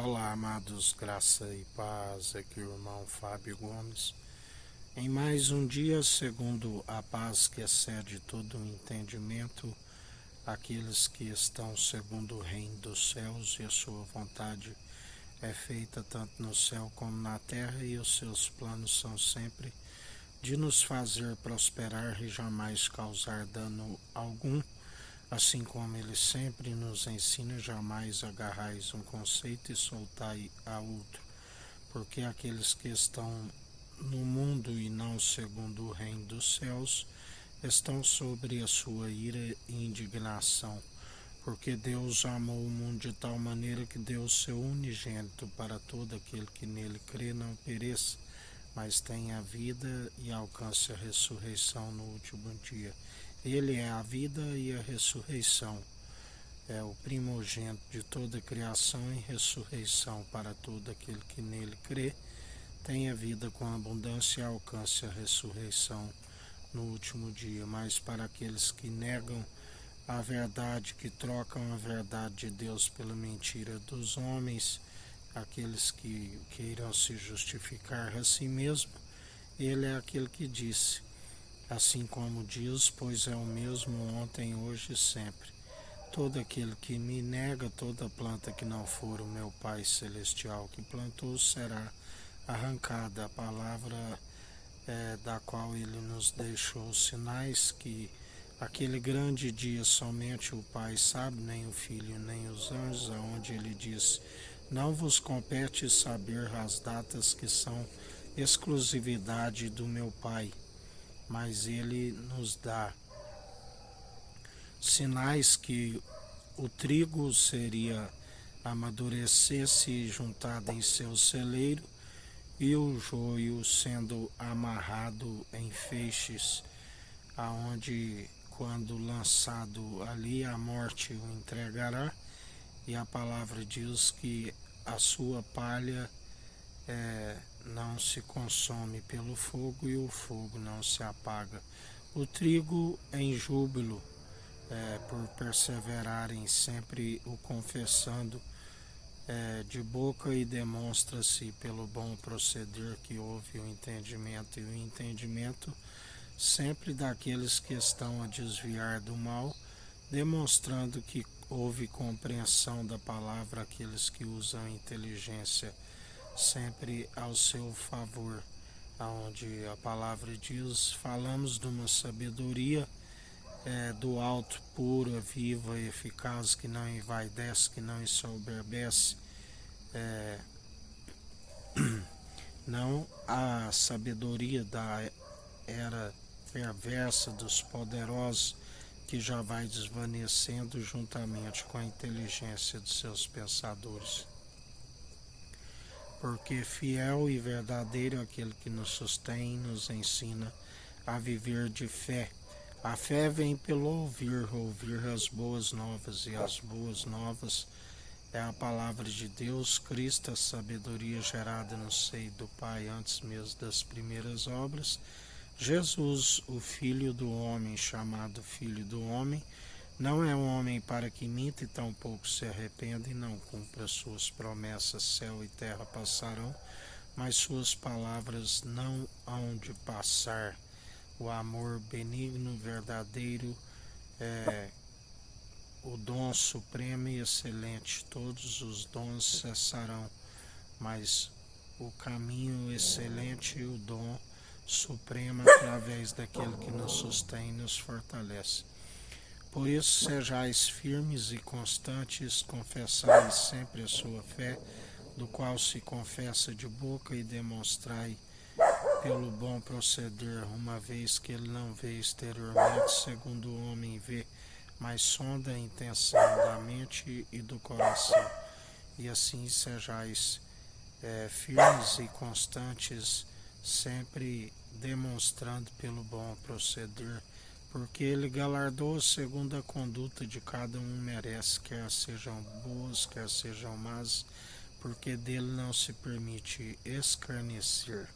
Olá, amados, graça e paz, aqui o irmão Fábio Gomes. Em mais um dia, segundo a paz que excede todo o entendimento, aqueles que estão segundo o reino dos céus e a sua vontade é feita tanto no céu como na terra, e os seus planos são sempre de nos fazer prosperar e jamais causar dano algum. Assim como ele sempre nos ensina, jamais agarrais um conceito e soltai a outro, porque aqueles que estão no mundo e não segundo o reino dos céus estão sobre a sua ira e indignação, porque Deus amou o mundo de tal maneira que deu o seu unigênito para todo aquele que nele crê não pereça, mas tenha a vida e alcance a ressurreição no último dia. Ele é a vida e a ressurreição, é o primogênito de toda a criação e ressurreição para todo aquele que nele crê, tenha vida com abundância e alcance a ressurreição no último dia. Mas para aqueles que negam a verdade, que trocam a verdade de Deus pela mentira dos homens, aqueles que queiram se justificar a si mesmo, ele é aquele que disse: assim como diz, pois é o mesmo ontem, hoje e sempre. Todo aquele que me nega, toda planta que não for o meu Pai Celestial que plantou, será arrancada. A palavra da qual ele nos deixou sinais que aquele grande dia somente o Pai sabe, nem o Filho, nem os anjos, aonde ele diz: não vos compete saber as datas que são exclusividade do meu Pai, mas ele nos dá sinais que o trigo seria amadurecer-se juntado em seu celeiro, e o joio sendo amarrado em feixes, aonde quando lançado ali a morte o entregará, e a palavra diz que a sua palha não se consome pelo fogo e o fogo não se apaga. O trigo em júbilo, por perseverarem sempre o confessando de boca, e demonstra-se pelo bom proceder que houve o entendimento, e o entendimento sempre daqueles que estão a desviar do mal, demonstrando que houve compreensão da palavra, aqueles que usam inteligência sempre ao seu favor, aonde a palavra diz: falamos de uma sabedoria do alto, pura, viva e eficaz, que não envaidece, que não ensoberbece, não a sabedoria da era perversa dos poderosos, que já vai desvanecendo juntamente com a inteligência de seus pensadores. Porque fiel e verdadeiro é aquele que nos sustém e nos ensina a viver de fé. A fé vem pelo ouvir as boas novas, e as boas novas é a palavra de Deus, Cristo, a sabedoria gerada no seio do Pai antes mesmo das primeiras obras, Jesus, o Filho do Homem, chamado Filho do Homem, não é um homem para que minta, e tampouco se arrependa e não cumpra suas promessas. Céu e terra passarão, mas suas palavras não hão de passar. O amor benigno, verdadeiro, é o dom supremo e excelente. Todos os dons cessarão, mas o caminho excelente e o dom supremo, através daquele que nos sustém e nos fortalece. Por isso, sejais firmes e constantes, confessai sempre a sua fé, do qual se confessa de boca, e demonstrai pelo bom proceder, uma vez que ele não vê exteriormente segundo o homem vê, mas sonda a intenção da mente e do coração. E assim sejais firmes e constantes, sempre demonstrando pelo bom proceder, porque ele galardoa segundo a conduta de cada um merece, quer sejam boas, quer sejam más, porque dele não se permite escarnecer.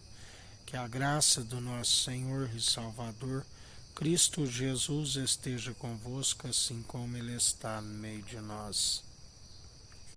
Que a graça do nosso Senhor e Salvador, Cristo Jesus, esteja convosco, assim como ele está no meio de nós.